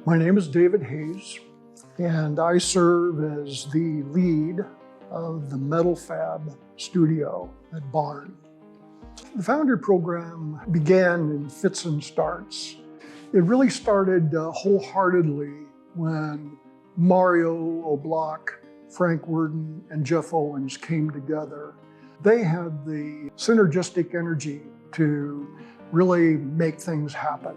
My name is David Hayes, and I serve as the lead of the Metal Fab studio at Barn. The Foundry program began in fits and starts. It really started wholeheartedly when Mario Oblak, Frank Wurden, and Jeff Oens came together. They had the synergistic energy to really make things happen.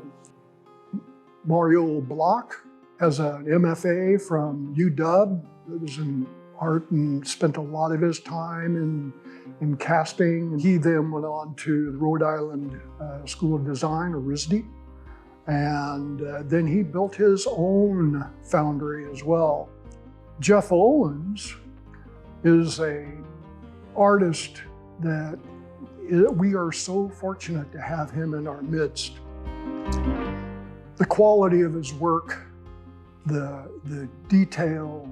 Mario Oblak has an MFA from UW. It was in art and spent a lot of his time in casting. He then went on to the Rhode Island School of Design, or RISD, and then he built his own foundry as well. Jeff Owens is an artist that we are so fortunate to have him in our midst. The quality of his work, the detail,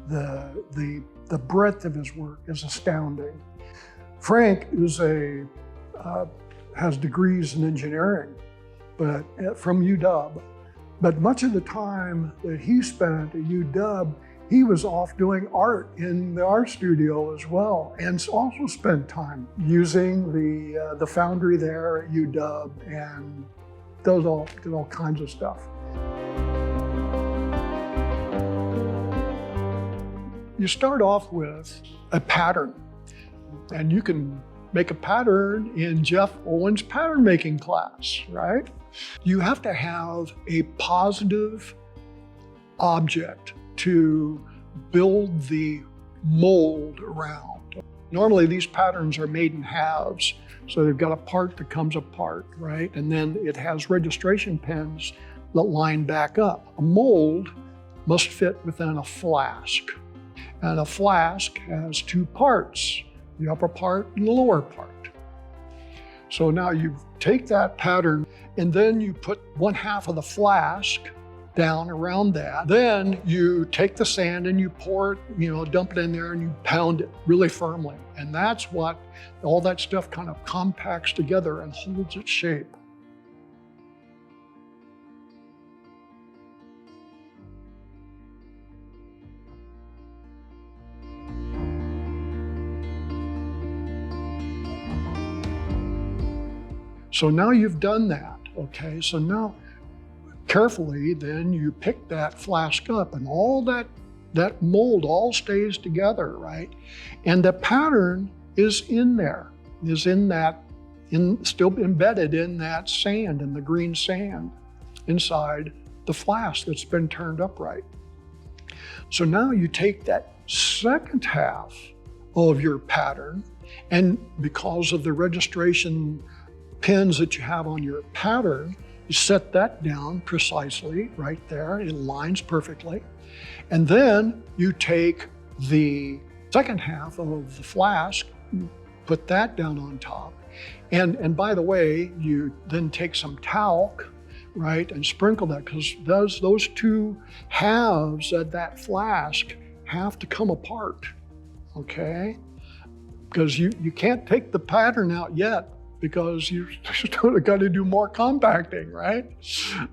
the breadth of his work is astounding. Frank is has degrees in engineering, but from UW. But much of the time that he spent at UW, he was off doing art in the art studio as well, and also spent time using the foundry there at UW and did all kinds of stuff. You start off with a pattern, and you can make a pattern in Jeff Owens' pattern making class, right? You have to have a positive object to build the mold around. Normally these patterns are made in halves, so they've got a part that comes apart, right? And then it has registration pins that line back up. A mold must fit within a flask. And a flask has two parts, the upper part and the lower part. So now you take that pattern and then you put one half of the flask down around that. Then you take the sand and you pour it, dump it in there and you pound it really firmly. And that's what all that stuff kind of compacts together and holds its shape. So now you've done that, okay? So now carefully, then you pick that flask up and all that mold all stays together, right? And the pattern is in there, still embedded in that sand, in the green sand, inside the flask that's been turned upright. So now you take that second half of your pattern, and because of the registration pins that you have on your pattern, you set that down precisely right there. It lines perfectly. And then you take the second half of the flask, put that down on top. And by the way, you then take some talc, right, and sprinkle that, because those two halves of that flask have to come apart, okay? Because you can't take the pattern out yet, because you still got to do more compacting, right?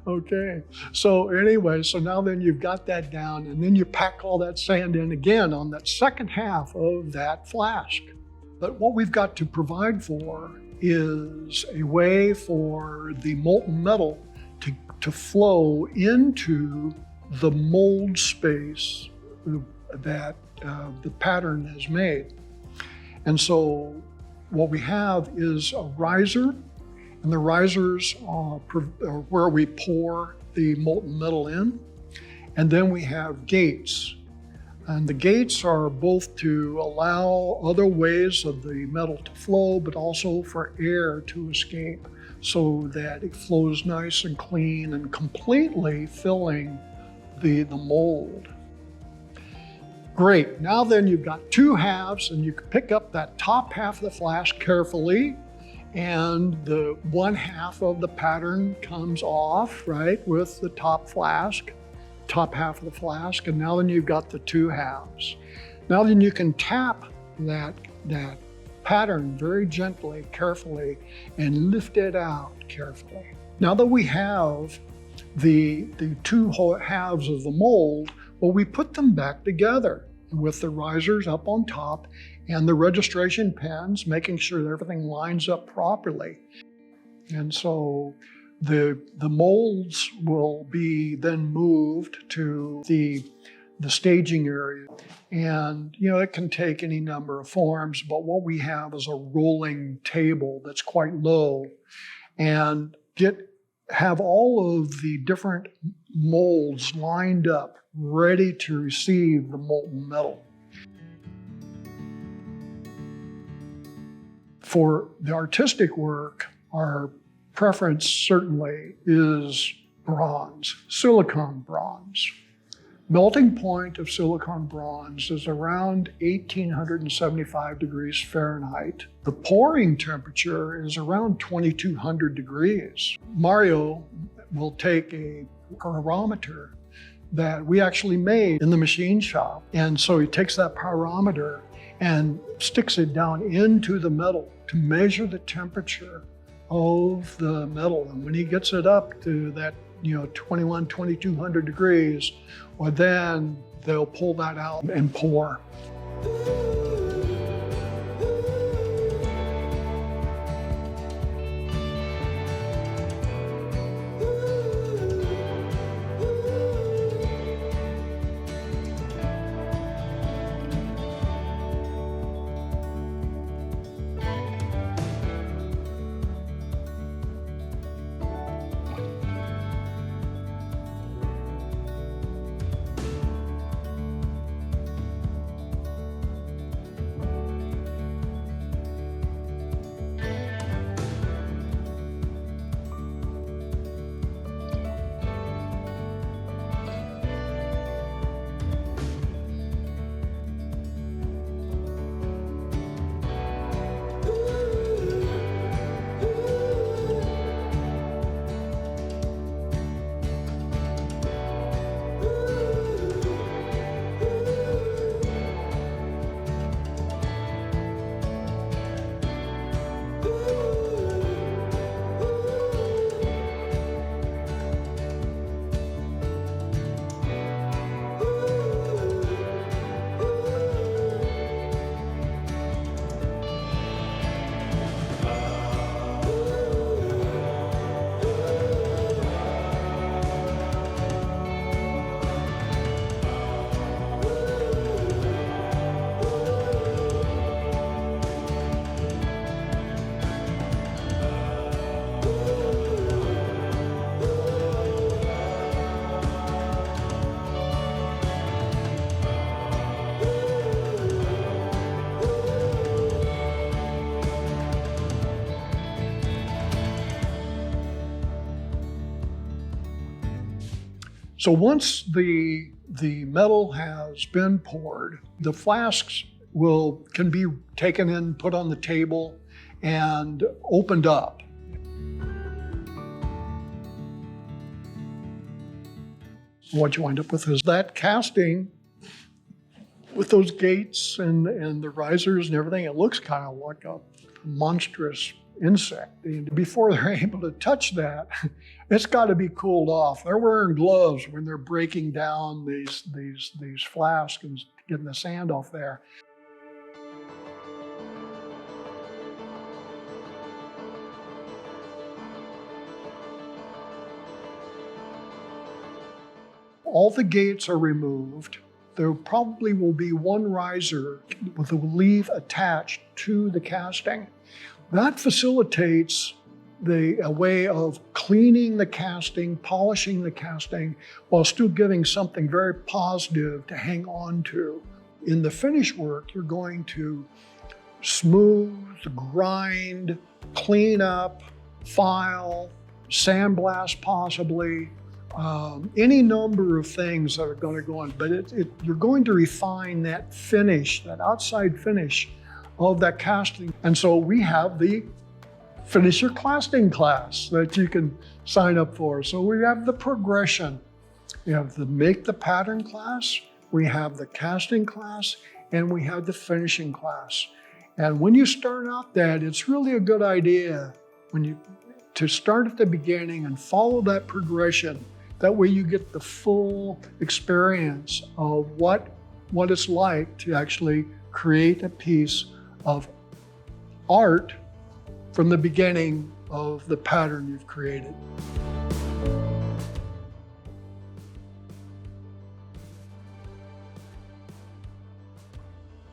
Okay, so anyway, so now then you've got that down, and then you pack all that sand in again on that second half of that flask. But what we've got to provide for is a way for the molten metal to flow into the mold space that the pattern has made. And so what we have is a riser, and the risers are where we pour the molten metal in. And then we have gates. And the gates are both to allow other ways of the metal to flow, but also for air to escape so that it flows nice and clean and completely filling the mold. Great, now then you've got two halves, and you can pick up that top half of the flask carefully, and the one half of the pattern comes off, right, with the top half of the flask, and now then you've got the two halves. Now then you can tap that pattern very gently, carefully, and lift it out carefully. Now that we have the two halves of the mold, well, we put them back together with the risers up on top and the registration pins, making sure that everything lines up properly. And so the molds will be then moved to the staging area. And it can take any number of forms, but what we have is a rolling table that's quite low, and have all of the different molds lined up, ready to receive the molten metal. For the artistic work, our preference certainly is bronze, silicon bronze. Melting point of silicon bronze is around 1875 degrees Fahrenheit. The pouring temperature is around 2200 degrees. Mario will take a pyrometer that we actually made in the machine shop. And so he takes that pyrometer and sticks it down into the metal to measure the temperature of the metal. And when he gets it up to that 2200 degrees, well, then they'll pull that out and pour. So once the metal has been poured, the flasks can be taken in, put on the table, and opened up. What you wind up with is that casting with those gates and the risers and everything. It looks kind of like a monstrous insect. And before they're able to touch that, it's got to be cooled off. They're wearing gloves when they're breaking down these flasks and getting the sand off there. All the gates are removed. There probably will be one riser with a leaf attached to the casting. That facilitates a way of cleaning the casting, polishing the casting, while still giving something very positive to hang on to. In the finish work, you're going to smooth, grind, clean up, file, sandblast possibly, any number of things that are going to go on. But you're going to refine that finish, that outside finish of that casting. And so we have the Finish Your Casting class that you can sign up for. So we have the progression. We have the Make the Pattern class, we have the casting class, and we have the finishing class. And when you start out that, it's really a good idea to start at the beginning and follow that progression That way you get the full experience of what it's like to actually create a piece of art from the beginning of the pattern you've created.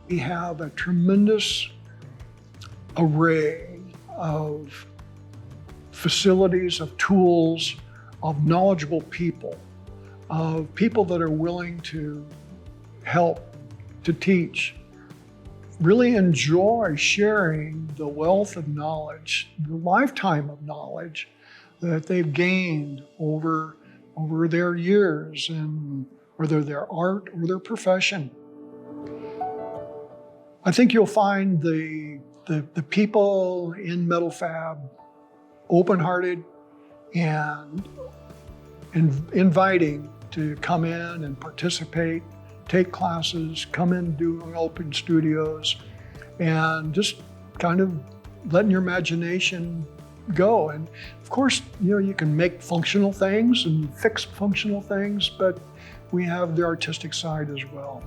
We have a tremendous array of facilities, of tools, of knowledgeable people, of people that are willing to help, to teach. Really enjoy sharing the wealth of knowledge, the lifetime of knowledge that they've gained over their years, and whether their art or their profession. I think you'll find the people in Metal Fab open-hearted and inviting to come in and participate, take classes, come in doing open studios, and just kind of letting your imagination go. And of course, you can make functional things and fix functional things, but we have the artistic side as well.